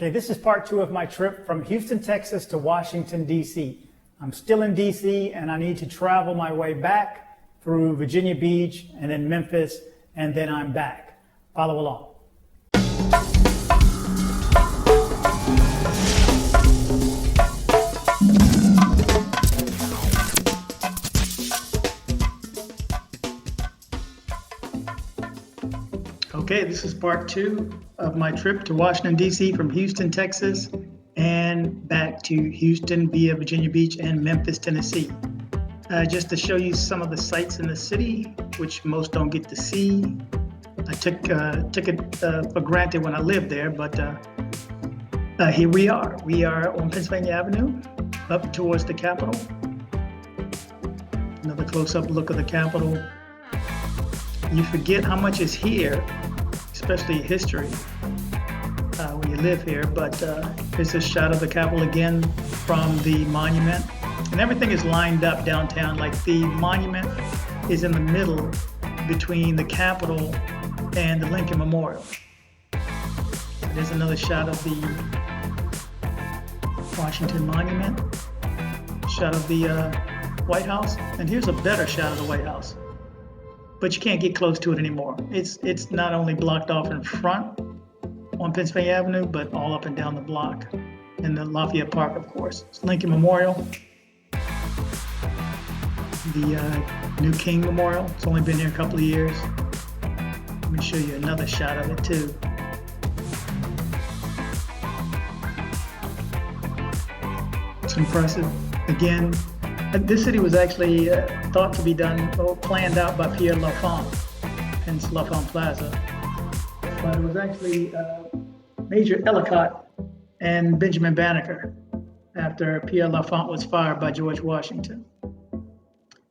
Okay, this is part 2 of my trip from Houston, Texas to Washington, D.C. I'm still in D.C. and I need to travel my way back through Virginia Beach and then Memphis, and then I'm back. Follow along. Okay, this is part 2 of my trip to Washington, D.C. from Houston, Texas, and back to Houston via Virginia Beach and Memphis, Tennessee. Just to show you some of the sights in the city, which most don't get to see. I took it for granted when I lived there, but here we are. We are on Pennsylvania Avenue, up towards the Capitol. Another close-up look of the Capitol. You forget how much is here, especially history, when you live here, but here's a shot of the Capitol again from the monument. And everything is lined up downtown, like the monument is in the middle between the Capitol and the Lincoln Memorial. There's another shot of the Washington Monument, shot of the White House, and here's a better shot of the White House. But you can't get close to it anymore. It's not only blocked off in front on Pennsylvania Avenue, but all up and down the block. And the Lafayette Park, of course. It's Lincoln Memorial. The new King Memorial. It's only been here a couple of years. Let me show you another shot of it too. It's impressive. Again, this city was actually thought to be done or planned out by Pierre Lafont, hence Lafont Plaza. But it was actually Major Ellicott and Benjamin Banneker after Pierre Lafont was fired by George Washington.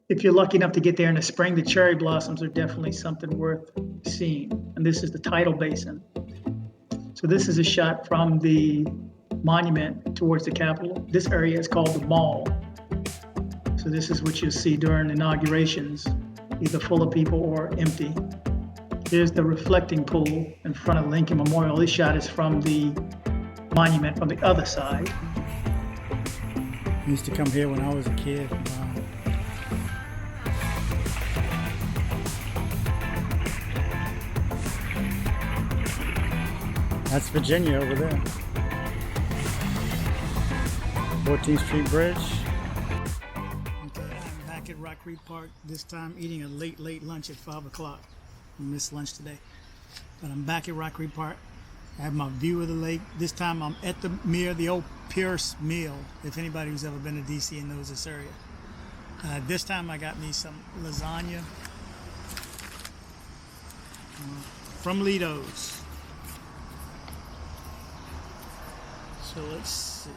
If you're lucky enough to get there in the spring, the cherry blossoms are definitely something worth seeing. And this is the tidal basin. So this is a shot from the monument towards the Capitol. This area is called the Mall. So this is what you'll see during inaugurations, either full of people or empty. Here's the reflecting pool in front of Lincoln Memorial. This shot is from the monument from the other side. I used to come here when I was a kid. That's Virginia over there. 14th Street Bridge. At Rock Creek Park, this time eating a late lunch at 5 o'clock. I missed lunch today, but I'm back at Rock Creek Park. I have my view of the lake. This time I'm at the Mere, the old Pierce Mill, if anybody who's ever been to DC and knows this area. This time I got me some lasagna from Ledo's. So let's see.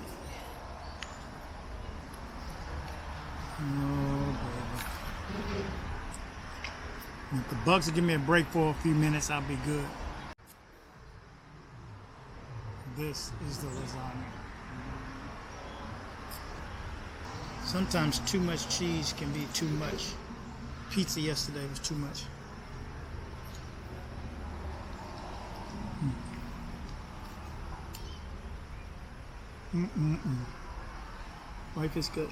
Oh, baby. If the Bucks will give me a break for a few minutes, I'll be good. This is the lasagna. Sometimes too much cheese can be too much. Pizza yesterday was too much. Life is good.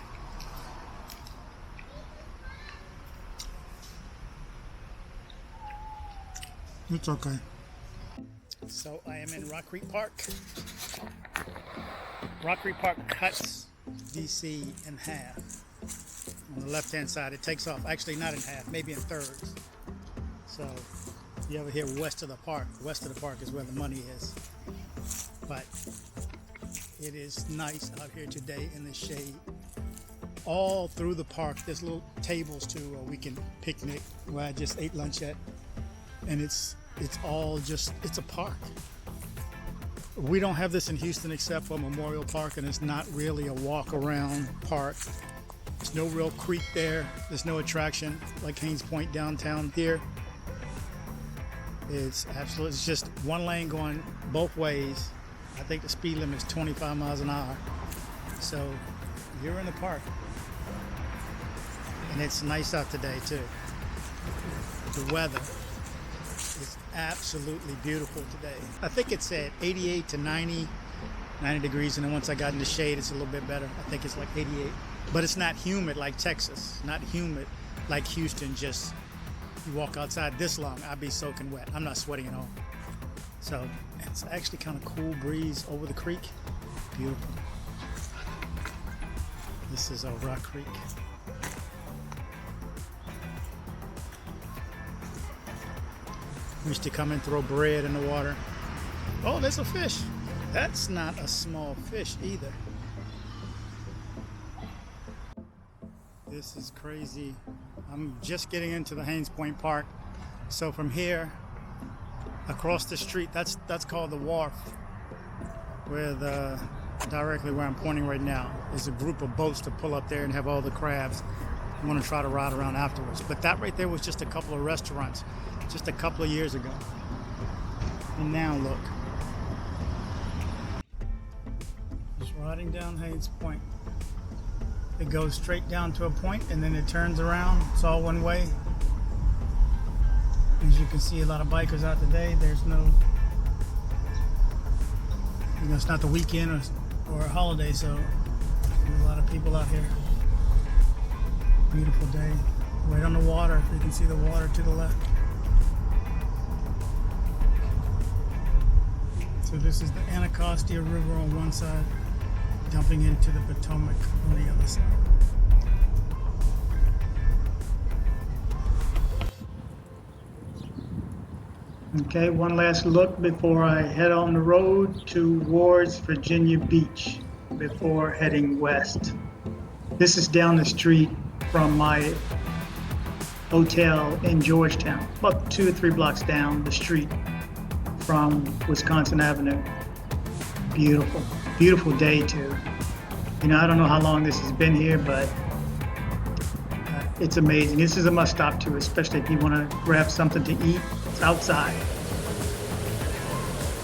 It's okay. So I am in Rock Creek Park. Rock Creek Park cuts DC in half. On the left-hand side, it takes off. Actually, not in half, maybe in thirds. So you ever hear west of the park? West of the park is where the money is. But it is nice out here today in the shade. All through the park, there's little tables too where we can picnic, where I just ate lunch at. And it's all just, it's a park. We don't have this in Houston except for Memorial Park, and it's not really a walk around park. There's no real creek there. There's no attraction like Haynes Point downtown here. It's absolutely, it's just one lane going both ways. I think the speed limit is 25 miles an hour. So you're in the park. And it's nice out today too. The weather is absolutely beautiful today. I think it's at 88 to 90 90 degrees, and then once I got in the shade, it's a little bit better. I think it's like 88. But it's not humid like Texas, not humid like Houston. Just you walk outside this long, I'd be soaking wet. I'm not sweating at all. So it's actually kind of cool breeze over the creek. Beautiful. This is a rock creek. We used to come and throw bread in the water. Oh, there's a fish. That's not a small fish either. This is crazy. I'm just getting into the Haynes Point Park. So from here, across the street, that's called the wharf, where directly where I'm pointing right now is a group of boats to pull up there and have all the crabs. I'm gonna try to ride around afterwards. But that right there was just a couple of restaurants just a couple of years ago. And now look. Just riding down Haynes Point. It goes straight down to a point and then it turns around. It's all one way. As you can see, a lot of bikers out today. There's no, it's not the weekend or a holiday, so there's a lot of people out here. Beautiful day. Right on the water. You can see the water to the left. So this is the Anacostia River on one side, dumping into the Potomac on the other side. Okay, one last look before I head on the road towards Virginia Beach before heading west. This is down the street from my hotel in Georgetown, about 2 or 3 blocks down the street from Wisconsin Avenue. Beautiful, beautiful day too. I don't know how long this has been here, but it's amazing. This is a must stop too, especially if you want to grab something to eat. It's outside.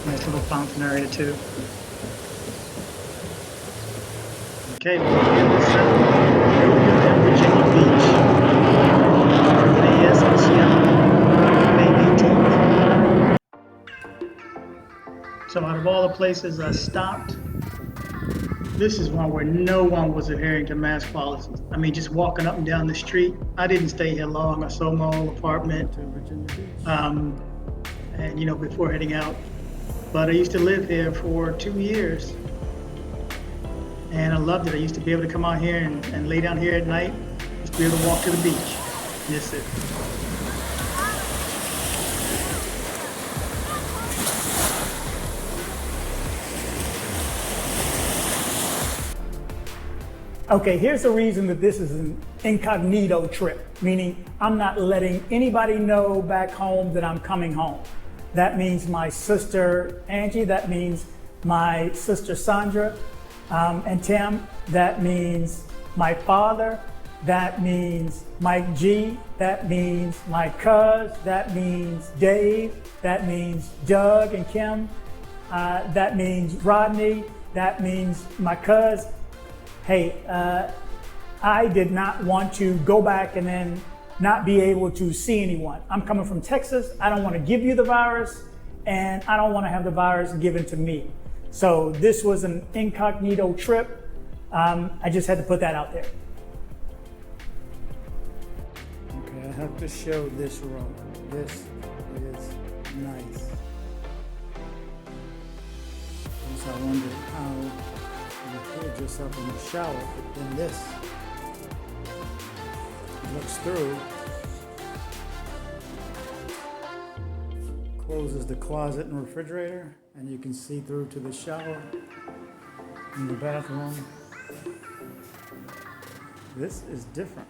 Nice little fountain area too. Okay, let's get this Here we go down Virginia Beach. Today is May 18th. So out of all the places I stopped, this is one where no one was adhering to mask policies. I mean, just walking up and down the street. I didn't stay here long. I sold my old apartment, and before heading out. But I used to live here for 2 years, and I loved it. I used to be able to come out here and lay down here at night, just be able to walk to the beach. That's it. Okay, here's the reason that this is an incognito trip, meaning I'm not letting anybody know back home that I'm coming home. That means my sister Angie, that means my sister Sandra and Tim, that means my father, that means Mike G, that means my cuz, that means Dave, that means Doug and Kim, that means Rodney, that means my cuz. Hey, I did not want to go back and then not be able to see anyone. I'm coming from Texas. I don't want to give you the virus, and I don't want to have the virus given to me. So this was an incognito trip. I just had to put that out there. Okay, I have to show this room. This is nice. So I wondered how you hold yourself in the shower, but then this looks through, closes the closet and refrigerator, and you can see through to the shower and the bathroom. This is different.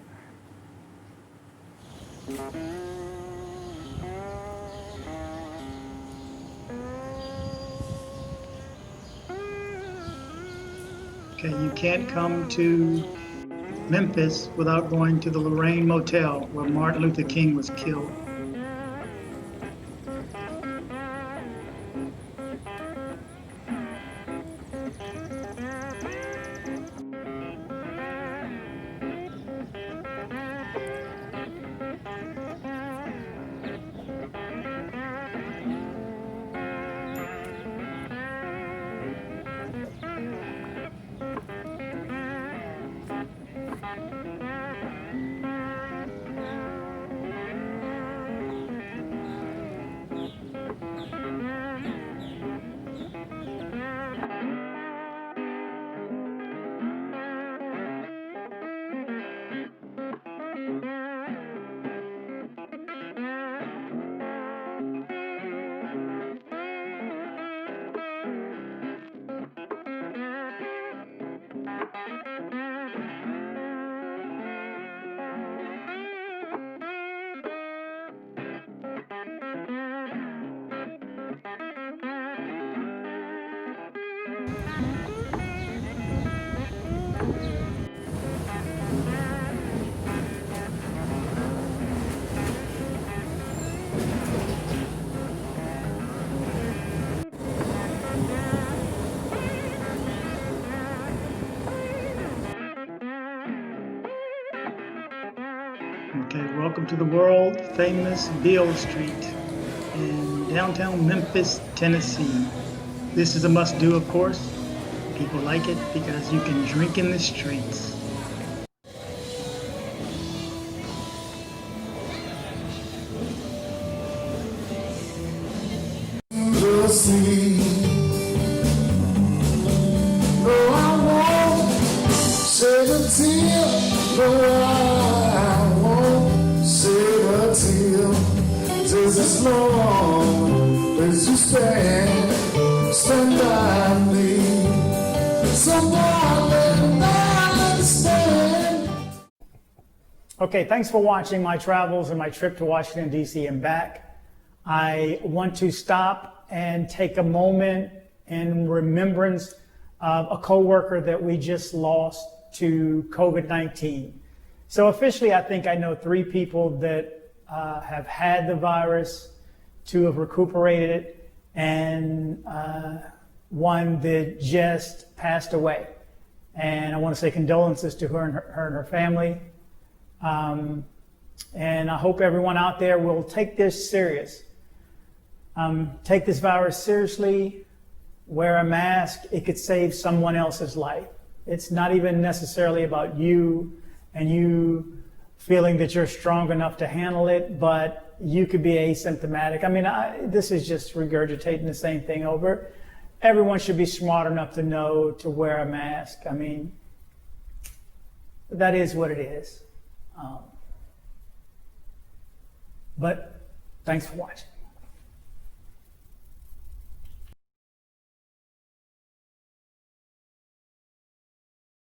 Okay, you can't come to Memphis without going to the Lorraine Motel where Martin Luther King was killed. Welcome to the world famous Beale Street in downtown Memphis, Tennessee. This is a must-do, of course. People like it because you can drink in the streets. See, no, I won't shed a tear. No, I won't shed a tear. Just as long as you stand by me. So darling, I understand. Okay, thanks for watching my travels and my trip to Washington, D.C. and back. I want to stop and take a moment in remembrance of a coworker that we just lost to COVID-19. So officially, I think I know 3 people that have had the virus, 2 have recuperated, and 1 that just passed away. And I want to say condolences to her and her family. And I hope everyone out there will take this serious. Take this virus seriously, wear a mask. It could save someone else's life. It's not even necessarily about you and you feeling that you're strong enough to handle it, but you could be asymptomatic. I mean, this is just regurgitating the same thing over. Everyone should be smart enough to know to wear a mask. I mean, that is what it is. But thanks for watching.